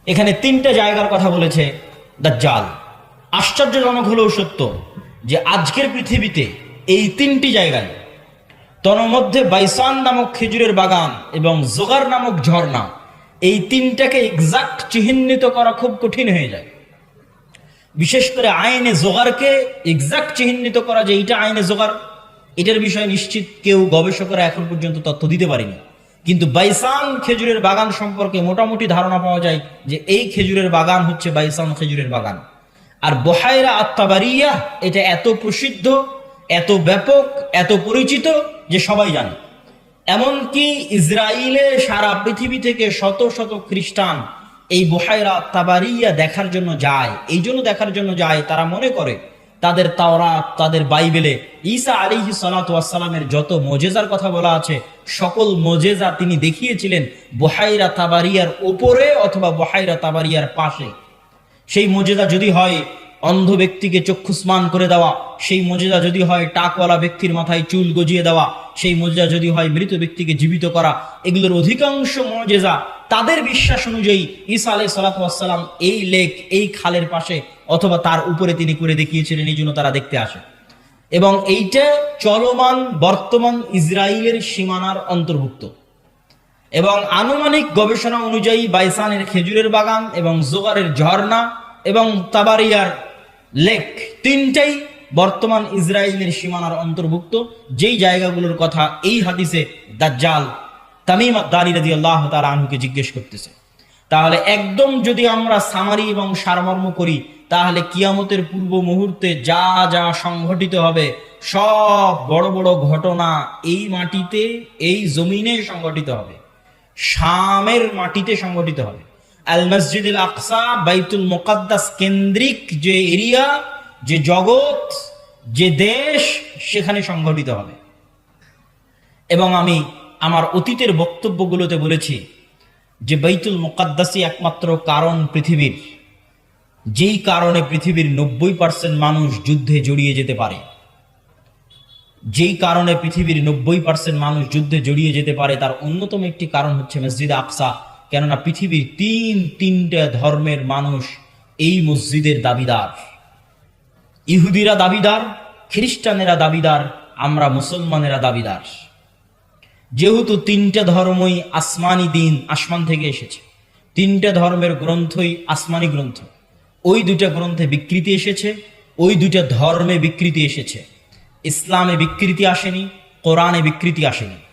এখানে তিনটা জায়গার কথা বলেছে দাজ্জাল। আশ্চর্যজনক হলেও সত্য যে আজকের পৃথিবীতে এই তিনটি জায়গায়, তন্মধ্যে বাইসান নামক খেজুরের বাগান এবং জোগার নামক ঝর্ণা, এই তিনটাকে এক্সাক্ট চিহ্নিত করা খুব কঠিন হয়ে যায়। বিশেষ করে আইনে জোগারকে এক্সাক্ট চিহ্নিত করা যে এইটা আইনে জোগার, এটার বিষয়ে নিশ্চিত কেউ গবেষকরা এখন পর্যন্ত তথ্য দিতে পারেনি। কিন্তু বাইসান খেজুরের বাগান সম্পর্কে মোটামুটি ধারণা পাওয়া যায় যে এই খেজুরের বাগান হচ্ছে বাইসান খেজুরের বাগান। আর বুহায়রা আত-তাবারিয়া এটা এত প্রসিদ্ধ, এত ব্যাপক, এত পরিচিত যে সবাই জানে। এমনকি ইসরায়েলে সারা পৃথিবী থেকে শত শত খ্রিস্টান এই বুহায়রা আত-তাবারিয়া দেখার জন্য যায়। এই জন্য দেখার জন্য যায়, তারা মনে করে তাদের তাওরাত, তাদের বাইবেলে ঈসা আলাইহিস সালাতু ওয়াস সালামের যত মুজিজার কথা বলা আছে, সকল মুজিজা তিনি দেখিয়েছিলেন বুহায়রা তাবারিয়ার উপরে অথবা বুহায়রা তাবারিয়ার পাশে। সেই মুজিজা যদি হয় অন্ধ ব্যক্তিকে চক্ষুস্মান করে দেওয়া, সেই মুজিজা যদি হয় টাকওয়ালা ব্যক্তির মাথায় চুল গজিয়ে দেওয়া, সেই মুজিজা যদি হয় মৃত ব্যক্তিকে জীবিত করা, এগুলোর অধিকাংশ মুজিজা তাদের বিশ্বাস অনুযায়ী ঈসা আলাইহিস সালাতু ওয়াস সালাম এই লেক, এই খালের পাশে অথবা তার উপরে তিনি করে দেখিয়েছিলেন, এই জন্য তারা দেখতে আসে। এবং এইটা চলমান বর্তমান ইসরায়েলের সীমানার অন্তর্ভুক্ত। এবং আনুমানিক গবেষণা অনুযায়ী বাইসানের খেজুরের বাগান এবং জোগারের ঝর্ণা এবং তাবারিয়ার লেক তিনটাই বর্তমান ইসরায়েলের সীমানার অন্তর্ভুক্ত, যেই জায়গাগুলোর কথা এই হাদিসে দাজ্জাল তামিম আদ-দারি রাদিয়াল্লাহু তাআলা আনহুকে জিজ্ঞেস করতেছে। তাহলে একদম যদি আমরা সামারি এবং সারমর্ম করি, তাহলে কিয়ামতের পূর্ব মুহূর্তে যা যা সংঘটিত হবে সব বড় বড় ঘটনা এই মাটিতে, এই জমিনে সংঘটিত হবে, শামের মাটিতে সংঘটিত হবে। আল মসজিদুল আকসা, বাইতুল মুকাদ্দাস কেন্দ্রিক যে এরিয়া, যে জগৎ, যে দেশ, সেখানে সংঘটিত হবে। এবং আমি আমার অতীতের বক্তব্যগুলোতে বলেছি যে বাইতুল মুকাদ্দাসই একমাত্র কারণ পৃথিবীর, যেই কারণে পৃথিবীর 90% মানুষ যুদ্ধে জড়িয়ে যেতে পারে। যেই কারণে পৃথিবীর 90% মানুষ যুদ্ধে জড়িয়ে যেতে পারে তার অন্যতম একটি কারণ হচ্ছে মসজিদে আকসা। কেননা পৃথিবীর তিনটা ধর্মের মানুষ এই মসজিদের দাবিদার। ইহুদিরা দাবিদার, খ্রিস্টানেরা দাবিদার, আমরা মুসলমানেরা দাবিদার। যেহেতু তিনটা ধর্মই আসমানি দিন, আসমান থেকে এসেছে, তিনটা ধর্মের গ্রন্থই আসমানি গ্রন্থ। ওই দুটা গ্রন্থে বিকৃতি এসেছে, ওই দুটা ধর্মে বিকৃতি এসেছে। ইসলামে বিকৃতি আসেনি, কোরআনে বিকৃতি আসেনি।